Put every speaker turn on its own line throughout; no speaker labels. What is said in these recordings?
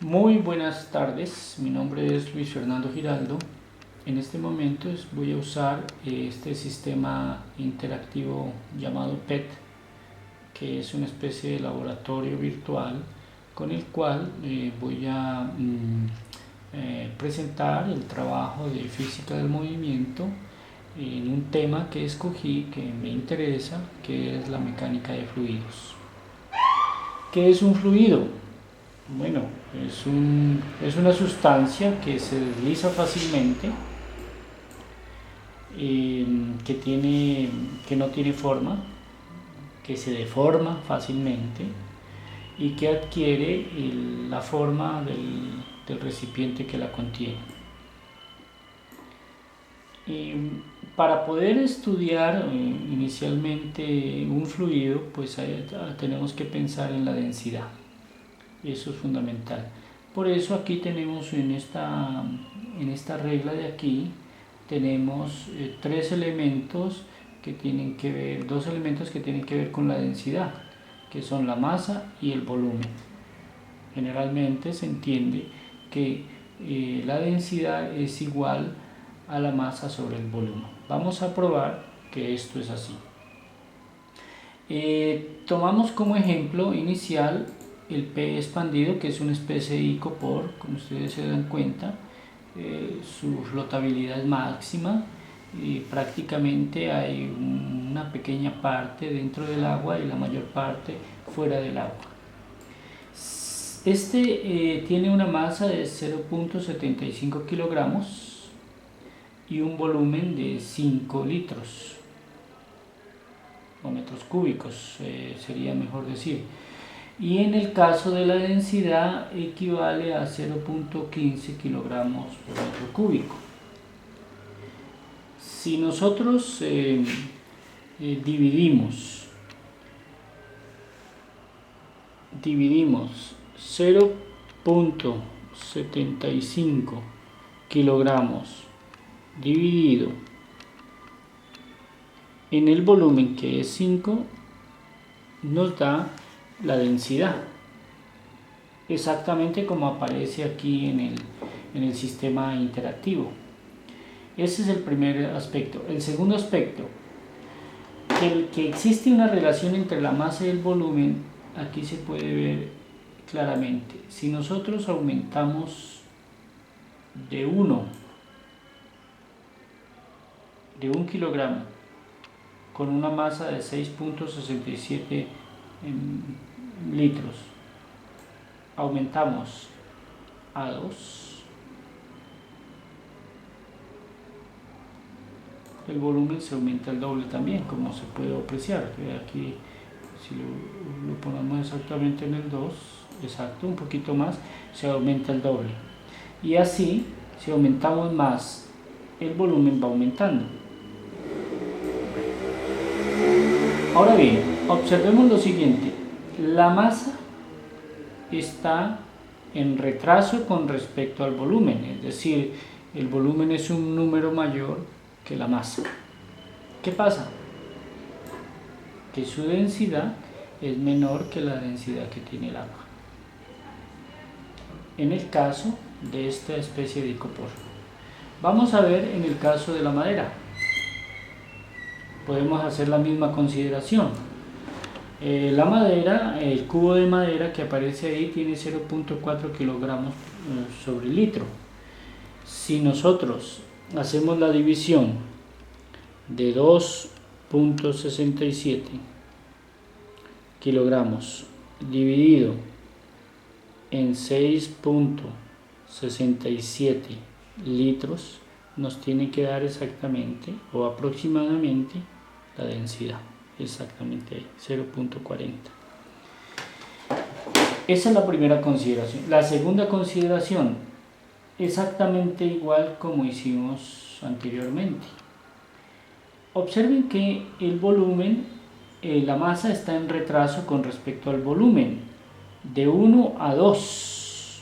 Muy buenas tardes, mi nombre es Luis Fernando Giraldo. En este momento voy a usar este sistema interactivo llamado PET, que es una especie de laboratorio virtual con el cual voy a presentar el trabajo de física del movimiento en un tema que escogí que me interesa, que es la mecánica de fluidos. ¿Qué es un fluido? Bueno, es una sustancia que se desliza fácilmente, que no tiene forma, que se deforma fácilmente y que adquiere la forma del recipiente que la contiene. Para poder estudiar inicialmente un fluido, pues tenemos que pensar en la densidad. Eso es fundamental. Por eso aquí tenemos en esta regla de aquí, tenemos dos elementos que tienen que ver con la densidad, que son la masa y el volumen. Generalmente se entiende que la densidad es igual a la masa sobre el volumen. Vamos a probar que esto es así. Tomamos como ejemplo inicial el P expandido, que es una especie de icopor, como ustedes se dan cuenta. Su flotabilidad es máxima y prácticamente hay una pequeña parte dentro del agua y la mayor parte fuera del agua. Tiene una masa de 0.75 kilogramos y un volumen de 5 litros o metros cúbicos, sería mejor decir. Y en el caso de la densidad equivale a 0.15 kilogramos por metro cúbico. Si nosotros dividimos 0.75 kilogramos dividido en el volumen, que es 5, nos da la densidad, exactamente como aparece aquí en el sistema interactivo. Ese es el primer aspecto. El segundo aspecto, que existe una relación entre la masa y el volumen, aquí se puede ver claramente. Si nosotros aumentamos de 1 kilogramo con una masa de 6.67 litros, aumentamos a 2, el volumen se aumenta el doble también, como se puede apreciar. Aquí, si lo ponemos exactamente en el 2, exacto, un poquito más, se aumenta el doble. Y así, si aumentamos más, el volumen va aumentando. Ahora bien, observemos lo siguiente. La masa está en retraso con respecto al volumen, es decir, el volumen es un número mayor que la masa. ¿Qué pasa? Que su densidad es menor que la densidad que tiene el agua. En el caso de esta especie de icopor. Vamos a ver en el caso de la madera. Podemos hacer la misma consideración. La madera, el cubo de madera que aparece ahí tiene 0.4 kilogramos sobre litro. Si nosotros hacemos la división de 2.67 kilogramos dividido en 6.67 litros, nos tiene que dar exactamente o aproximadamente la densidad, exactamente ahí, 0.40. Esa es la primera consideración. La segunda consideración, exactamente igual como hicimos anteriormente. Observen que el volumen, la masa está en retraso con respecto al volumen, de 1 a 2.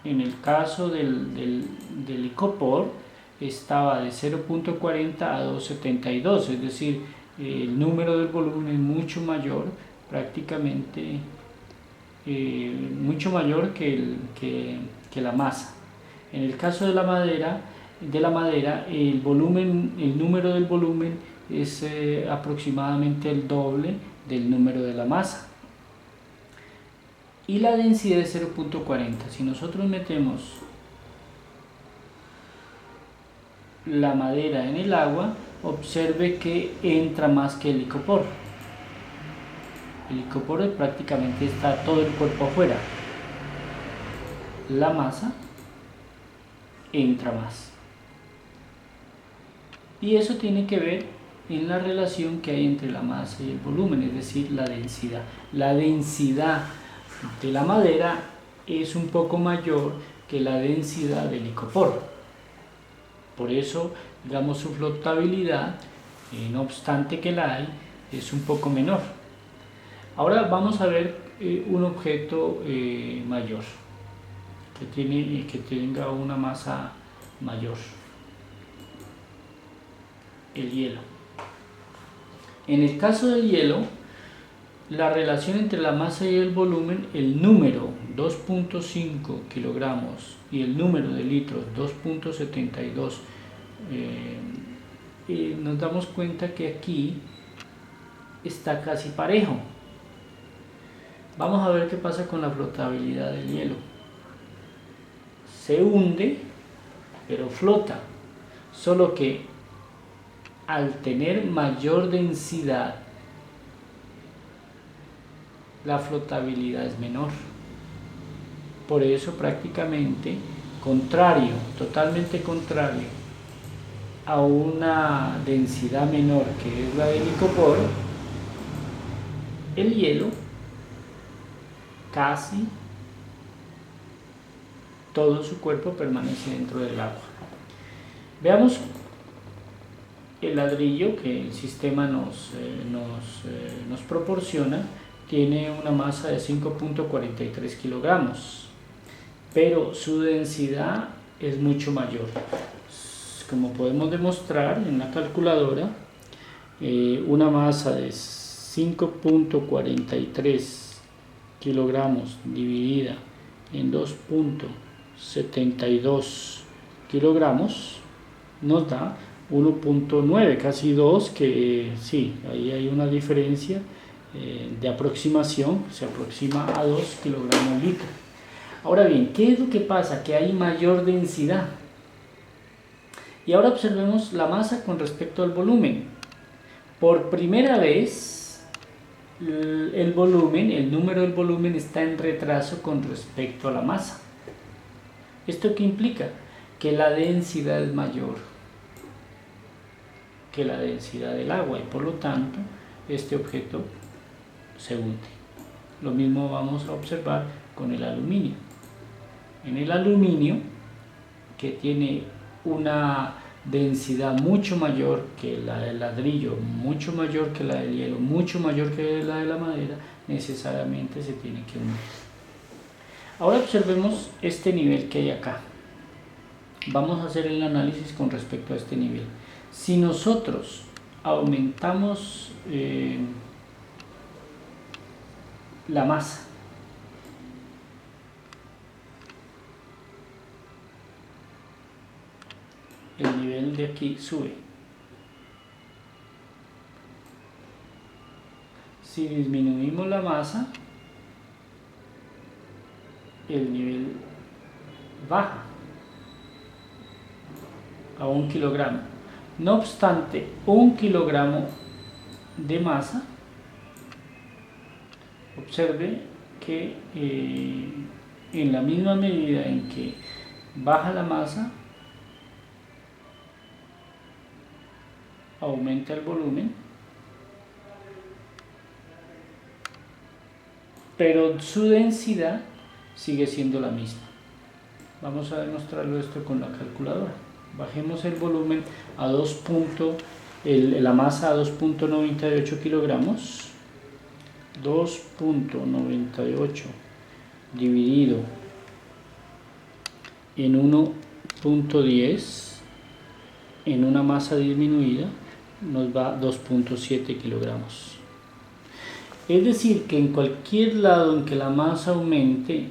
En el caso del icopor estaba de 0.40 a 2.72, es decir, el número del volumen es mucho mayor, prácticamente mucho mayor que la masa. En el caso de la madera, el número del volumen es aproximadamente el doble del número de la masa. Y la densidad es 0.40. Si nosotros metemos la madera en el agua, observe que entra más que el icopor. El icopor prácticamente está todo el cuerpo afuera. La masa entra más. Y eso tiene que ver en la relación que hay entre la masa y el volumen, es decir, la densidad. La densidad de la madera es un poco mayor que la densidad del icopor. Por eso, digamos, su flotabilidad, no obstante que la hay, es un poco menor. Ahora vamos a ver un objeto mayor, que tenga una masa mayor. El hielo. En el caso del hielo, la relación entre la masa y el volumen, el número 2.5 kilogramos y el número de litros 2.72, nos damos cuenta que aquí está casi parejo. Vamos a ver qué pasa con la flotabilidad del hielo. Se hunde, pero flota, solo que al tener mayor densidad, la flotabilidad es menor. Por eso prácticamente totalmente contrario a una densidad menor que es la del icopor, el hielo casi todo su cuerpo permanece dentro del agua. Veamos el ladrillo que el sistema nos proporciona. Tiene una masa de 5.43 kilogramos, pero su densidad es mucho mayor. Como podemos demostrar en la calculadora, una masa de 5.43 kilogramos dividida en 2.72 kilogramos nos da 1.9, casi 2, que sí, ahí hay una diferencia de aproximación, se aproxima a 2 kilogramos litro. Ahora bien, ¿qué es lo que pasa? Que hay mayor densidad. Y ahora observemos la masa con respecto al volumen. Por primera vez, el número del volumen está en retraso con respecto a la masa. ¿Esto qué implica? Que la densidad es mayor que la densidad del agua y por lo tanto este objeto se hunde. Lo mismo vamos a observar con el aluminio. En el aluminio, que tiene una densidad mucho mayor que la del ladrillo, mucho mayor que la del hielo, mucho mayor que la de la madera, necesariamente se tiene que hundir. Ahora observemos este nivel que hay acá. Vamos a hacer el análisis con respecto a este nivel. Si nosotros aumentamos la masa, el nivel de aquí sube. Si disminuimos la masa, el nivel baja a 1 kilogramo. No obstante, 1 kilogramo de masa, observe que en la misma medida en que baja la masa, aumenta el volumen, pero su densidad sigue siendo la misma. Vamos a demostrarlo esto con la calculadora. Bajemos el volumen a la masa a 2.98 kilogramos. 2.98 dividido en 1.10 en una masa disminuida nos da 2.7 kilogramos. Es decir, que en cualquier lado en que la masa aumente,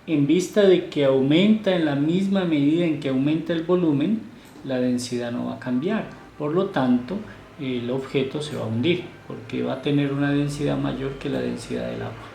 en vista de que aumenta en la misma medida en que aumenta el volumen, la densidad no va a cambiar. Por lo tanto, el objeto se va a hundir porque va a tener una densidad mayor que la densidad del agua.